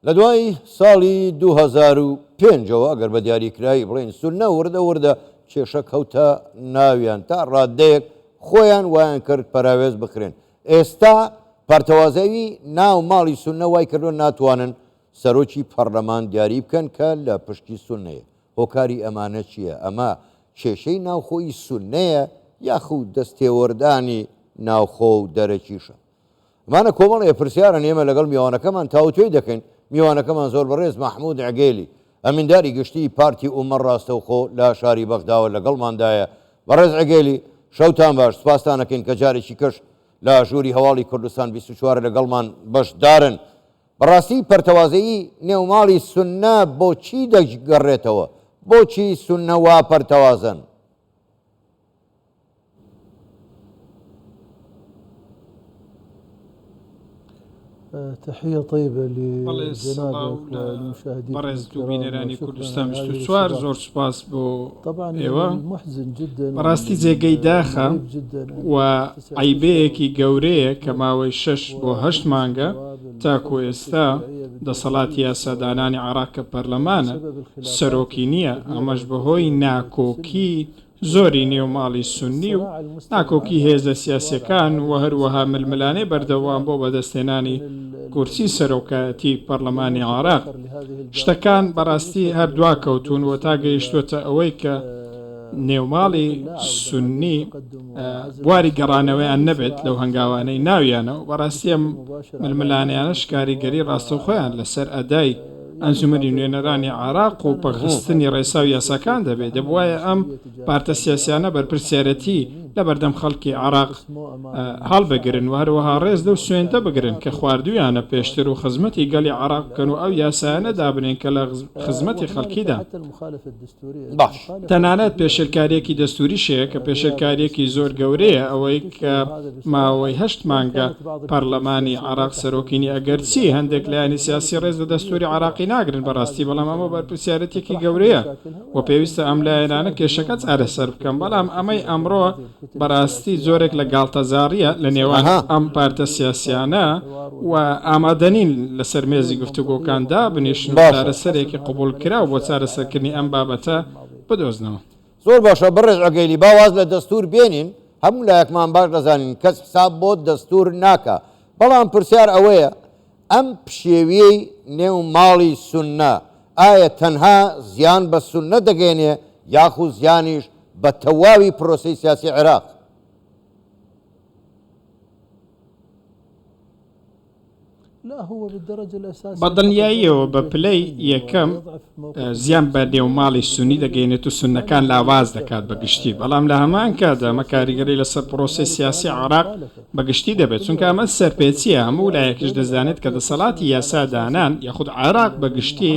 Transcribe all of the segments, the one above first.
لە دوای ساڵی 2005ەوە ئەگەر بە دیاریکرایی بڵێن سونە وردە کێشە کەوتە ناویان تا ڕادەیەک خۆیان وایان کرد پەراوێز بکرێن. ئێستا پارتەوازەوی ناو ماڵی سونە وای کردو ناتوانن سەرۆکی پەرلەمان دیاری بکەن کە لە پشتی سونەیە. هۆکاری ئەمانە چییە؟ ئەمە کێشەی ناوخۆی سونەیە یاخود دەستێوەردانی ناوخۆ و دەرەکیشە. ئەمانە کۆمەڵێ پرسیارن ئێمە لەگەڵ میوانەکەمان تاوتوێ دەکەین. میوانەکەمان زۆر بەڕێز مەحموود عەگێلی ئەمینداری گشتی پارتی ئومەر ڕاستەوخۆ لە شاری بەغداوە لەگەڵماندایە. بەڕێز عەگێلی شەوتان باش، سوپاستان دەکەین کە جارێکی کەش لە ژووری هەواڵی کوردستان 24 لەگەڵمان بەشدارن. بەڕاستی پەرتەوازەیی نێوماڵی سونە بۆچی دەگەڕێتەوە؟ بۆچی سونە وا پەرتەوازن؟ تحية طيبة لجنابك والمشاهدين. برز دوبينراني كردستان 24 زور سپاس بو طبعا محزن جدا براستي جێگەی داخە و عیبەیەکی گەورەیە کە ماوەی 6 بۆ 8 مانگە تاکو ئێستا دەسەڵاتی یاسادانانی عێراق کە پەرلەمانە سەرۆکی نییە. ئەمەش بەهۆی ناکۆکی زۆری نێوماڵی سونی و ناکۆکی هێزە سیاسیەکان و هەروەها ململانەی بەردەوام بۆ بەدەستێنانی کورسی سەرۆکایەتی پەرلەمانی عێراق. شتەکان بەڕاستی هەردوا کەوتون و تا گەیشتوتە ئەوەی کە نێوماڵی سونی بواری گەڕانەوەیان نەبێت لەو هەنگاوانەی ناویانە و بەڕاستی ئەم ململانیانەش کاریگەری ڕاستەوخۆیان لەسەر ئەدای ئەنجومەنی نوێنەرانی عێراق و پەخستنی ڕێسا و یاساکان دەبێت. دەبوایە ئەم پارتە سیاسیانە بەرپرسیارەتی لە بەردەم خەڵکی عێراق هەڵبگرن و هەروەها ڕێز لەو سوێندە بگرن کە خواردویانە پێشتر و خزمەتی گەلی عێراق بکەن و ئەو یاسایانە دابنێن کە لە خزمەتی خەڵکیدا. باش تەنانەت پێشێرکاریەکی دەستوریشەیە کە پێشێرکاریەکی زۆر گەورەیە ئەوەی کە ماوەی 8 مانگە پەرلەمانی عێراق سەرۆکینی ئەگەرچی هەندێک لایەنی سیاسی ڕێز لە دەستوری عێراقی ناگرن بەڕاستی، بەڵام ئەمە بەرپرسیارەتێکی گەورەیە و پێویستە ئەم لایەنانە کێشەکە چارەسەر بکەن. بەڵام ئەمەی ئەمڕۆ بەڕاستی زۆرێک لە گاڵتەزاریە لە نێوان ئەم پارتە سیاسیانە و ئامادەنین لەسەر مێزی گفتوگۆکاندا بنیشن و چارەسەرێکی قبول کرا و بۆ چارەسەرکردنی ئەم بابەتە بدۆزنەوە. زۆر باشە بەڕێز عەگێلی باواز لە دەستور بێنین هەموو لایەکمان باش دەزانین کەس حساب بۆ دەستور ناکە. بەڵام پرسیار ئەوەیە ئەم پشێویەی نێو ماڵی سونە ئایا تەنها زیان بە سونە دەگەێنێ یاخود زیانیش بە تەواوی پرۆسەی سیاسی عێراق؟ بەدڵنیاییەوە بە پلەی یەکەم زیان بە نێوماڵی سونی دەگەێنێت و سونەکان لاواز دەکات بەگشتی. بەڵام لە هەمان کادا ئەمە کاریگەری لەسەر پرۆسی سیاسی عێراق بەگشتی دەبێت، چونکە ئەمە سەرپێچیە. هەموو لایەکیش دەزانێت کە دەسەڵاتی یاسادانان یاخود عێراق بەگشتی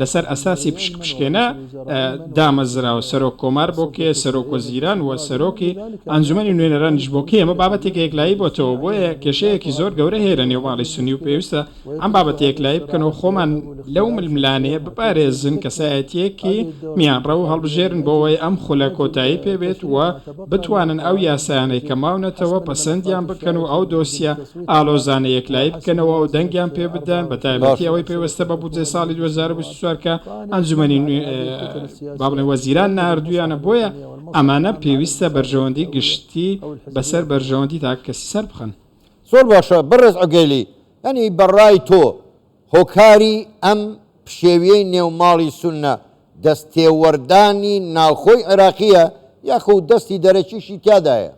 لەسەر ئەساسی پشکێنە دامەزراوە. سەرۆک کۆمار بۆکێ، سەرۆک وەزیران و سەرۆکی ئەنجومەنی نوێنەرانیش بۆکێ. ئەمە بابەتێک یەکلایی بۆتەوە بۆیە کێشەیەکی زۆر گەورە هەیە لە نێوماڵی سونی و پێویستە ئەم بابەت یەکلایی بکەنەوە خۆمان لەو ململانەیە بپارێزن کەسایەتیەکی میانڕە و هەڵبژێرن بۆەوەی ئەم خولە کۆتایی پێبێت و بتوانن ئەو یاسایانەی کە ماونەتەوە پەسەندیان بکەن و ئەو دۆسیە ئالۆزانە یەکلایی بکەنەوە و دەنگیان پێ بدەن بە تایبەتی ئەوەی پێوەستە بە بودجەی ساڵی 2024 کە ئەنجومەنی بابڵێ وەزیران ناردویانە. بۆیە ئەمانە پێویستە بەرژەوەندی گشتی بەسەر بەرژەوەندی تاکەسی سەر بخەن. زۆر باشە بەڕێز عەگێلی، ئەنی بەڕای تۆ هۆکاری ئەم پشێویەی نێوماڵی سونە دەستێوەردانی ناوخۆی عێراقیە یاخود دەستی دەرەکیشی تیادایە؟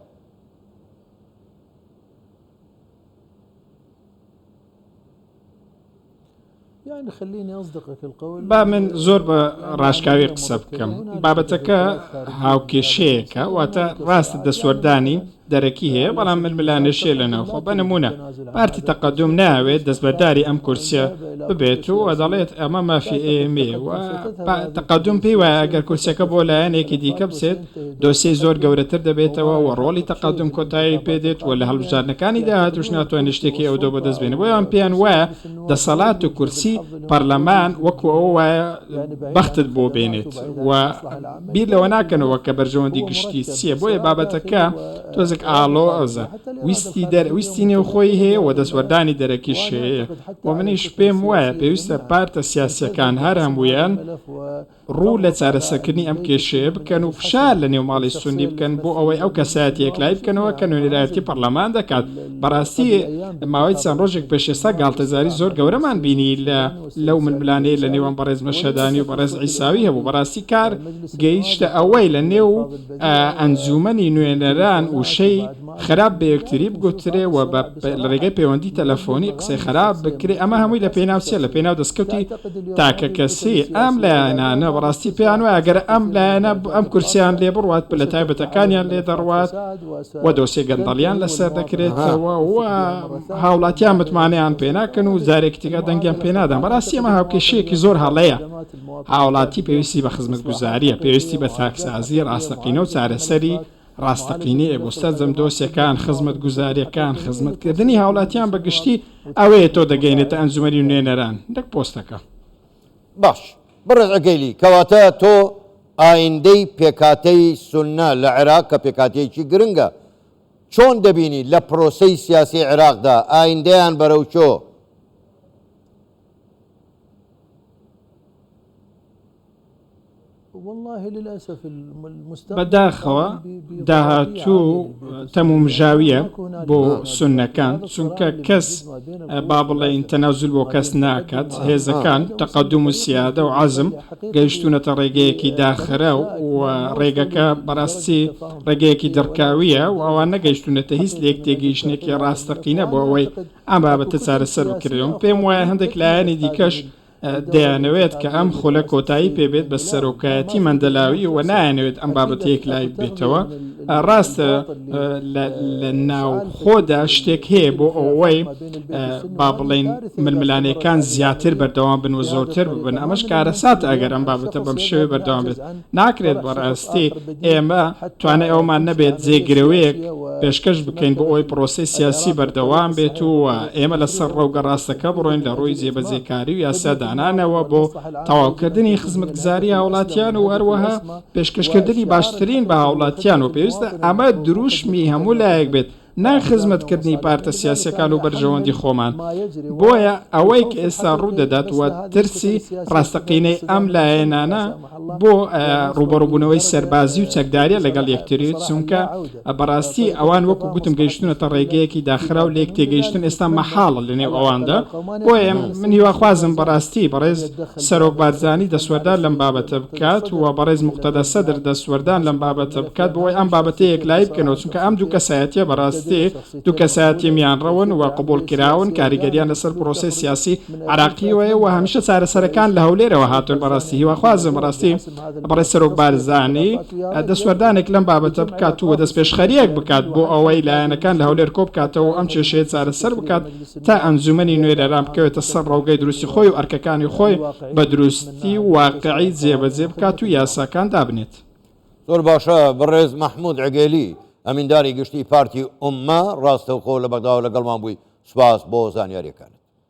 با من زۆر بە ڕاشکاوی قسە بکەم. بابەتەکە هاوکێشەیەکە واتە ڕاستە دەسوەردانی دەرەکی هەیە، بەڵام ململانەشێ لە ناوخۆ. بە نمونە پارتی تەقەدوم ناوێت دەستبەرداری ئەم کورسیە ببێت و دەڵێت ئەمە مافی ئێمێ و تەقەدوم پێی وایە ئەگەر کورسەکە بۆ لایەنێکی دیکە بچێت دۆسیەی زۆر گەورەتر دەبێتەوە و ڕۆڵی تەقەدوم کۆتایی پێدێت و لە هەڵبژاردنەکانی داهاتوش ناتوانێت شتێکی ئەو دۆ بەدەست بێنێت. بۆیە ئەم پێیان وایە دەسەڵات و کورسی پەرلەمان وەکو ئەو وایە بەختت بۆ بێنێت و بیر لەوە ناکەنەوە کە بەرژەوەندی گشتی چییە. بۆیە بابەتەکە تۆزەکە ئاڵۆ ئەوزە ویستی نێو خۆی هەیە و دەسوەردانی دەرەکیش هەیە و منیش پێم وایە پێویستە پارتە سیاسیەکان هەر هەموویان ڕوو لە چارەسەرکردنی ئەم کێشەیە بکەن و فشار لە نێو ماڵی سوندی بکەن بۆ ئەوەی ئەو کەسایەتی یەکلای بکەنەوە کە نوێنەرایەتی پەرلەمان دەکات بەڕاستی ماوەی چەند ڕۆژێک پێشێستا گاڵتەزاری زۆر گەورەمان بینی لەو ململانەیە لە نێوان بەڕێز مەشەدانی و بەڕێز عیساوی هەبوو بەڕاستی کار گەیشتە ئەوەی لە نێو ئەنجومەنی نوێنەران وشەی خراپ بە یەکتری بگوترێ و لە ڕێگەی پەیوەندی تەلەفۆنی قسەی خراپ بکرێ ئەمە هەمووی لە پێناوچێ لە پێناو دەستکەوتی تاکە کەسی ئەم لایەنانە بەڕاستی پێیان وایە ئەگەر ئەم لایەنە ئەم کورسیان لێ بڕوات لە تایبەتەکانیان لێ دەڕوات و دۆسیە گەندەڵیان لەسەر دەکرێتەوە و هاوڵاتیان متمانیان پێ ناکەن و جارێکتیگە دەنگیان پێ نادەن بەڕاستی ئەمە هاوکێشەیەکی زۆر هەڵەیە هاوڵاتی پێویستی بە خزمەتگوزاریە پێویستی بە تاکسازی ڕاستەقینە و چارەسەری ڕاستەقینەیە بۆستە جەم دۆسیەکان خزمەت گوزاریەکان خزمەتکردنی هاوڵاتیان بەگشتی ئەوەیە تۆ دەگەینێتە ئەنجومەنی نوێنەران دەک پۆستەکە باش بڕێز ئەگەیلی کەواتە تۆ ئایندەی پێکاتەی سونە لە عێراق کە پێکاتەیەکی گرنگە چۆن دەبینی لە پرۆسەی سیاسی عێراقدا ئایندەیان بەرەو چۆ بەداخەوە داهاتوو تەمومژاویە بۆ سونەکان چونکە کەس با بڵێن تەنازل بۆ کەس ناکات هێزەکان تەقەدوم و سیادە و عەزم گەیشتونەتە ڕێگەیەکی داخرە و ڕێگەکە بەڕاستی ڕێگەیەکی دەرکاویە و ئەوان نەگەیشتونەتە هیچ لێک تێگەیشتێکی ڕاستەقینە بۆ ئەوەی ئەم بابەتە چارەسەر بکرێەوە پێم وایە هەندێک لایەنی دیکەش دەیانەوێت کە ئەم خۆلە کۆتایی پێبێت بە سەرۆکایەتی مەندەلاوی و نایەنەوێت ئەم بابەتەیەک لای بێتەوە ڕاستە لە ناو خۆدا شتێک هەیە بۆ ئەوەی با بڵێن ململانەکان زیاتر بەردەوام بن و زۆرتر ببن ئەمەش کارەسات ئەگەر ئەم بابەتە بەم شێوەی بەردەوام بێت ناکرێت بەڕاستی ئێمە توانای ئەومان نەبێت جێگرەوەیەک پێشکەش بکەین بۆ ئەوەی پرۆسی سیاسی بەردەوام بێت و ئێمە لەسەر ڕەوگە ڕاستەکە بڕۆین لە ڕووی جێبەجێکاری و یاسادانانەوە بۆ تەواوکردنی خزمەتگوزاری هاوڵاتیان و هەروەها پێشکەشکردنی باشترین بە هاوڵاتیان و پێویستە ئەمە دروشمی هەموو لایەک بێت نان خزمەتکردنی پارتە سیاسەکان و بەرژەوەندی خۆمان بۆیە ئەوەی کە ئێستا ڕوو دەدات وە ترسی ڕاستەقینەی ئەم لایەنانە بۆ ڕوبەڕووبوونەوەی سەربازی و چەکداریە لەگەڵ یەکتری چونکە بەڕاستی ئەوان وەکو گوتم گەیشتونەتە ڕێگەیەکی داخرا و لێک تێگەیشتن ئێستا مەحاڵە لە نێو ئەواندا بۆیە من هیواخوازم بەڕاستی بەڕێز سەرۆک بارزانی دەسوەردان لەم بابەتە بکات و بەڕێز موقتەدە سەدر دەسوەردان لەم بابەتە بکات بۆی ئەم بابەتە یەکلای بکەنەوە چونکە ئەم دوو کەسایەتیە بەڕاستی دوو کەسایەتی میانڕەون و قبولکراون کاریگەریان لەسەر پرۆسی سیاسی عراقیەوەیە و هەمیشە چارەسەرەکان لە هەولێرەوە هاتون بەڕاستی هیواخوازم بەڕاستی بەڕێز سەرۆک بارزانی دەسوەردانێک لەم بابەتە بکات و دەستپێشخەریەک بکات بۆ ئەوەی لایەنەکان لە هەولێر کۆ بکاتەوە ئەم کێشەیە چارەسەر بکات تا ئەنجومەنی نوێنەران بکەوێتە سەر ڕەوگەی دروستی خۆی و ئەرکەکانی خۆی بە دروستی واقعی جێبەجێ بکات و یاساکان دابنێت زۆر باشە بەڕێز مەحموود عەگێلی ئەمینداری گشتی پارتی ئوممە ڕاستەوخۆ لە بەغدا و لەگەڵمان بووی سوپاس بۆ زانیاریەکانت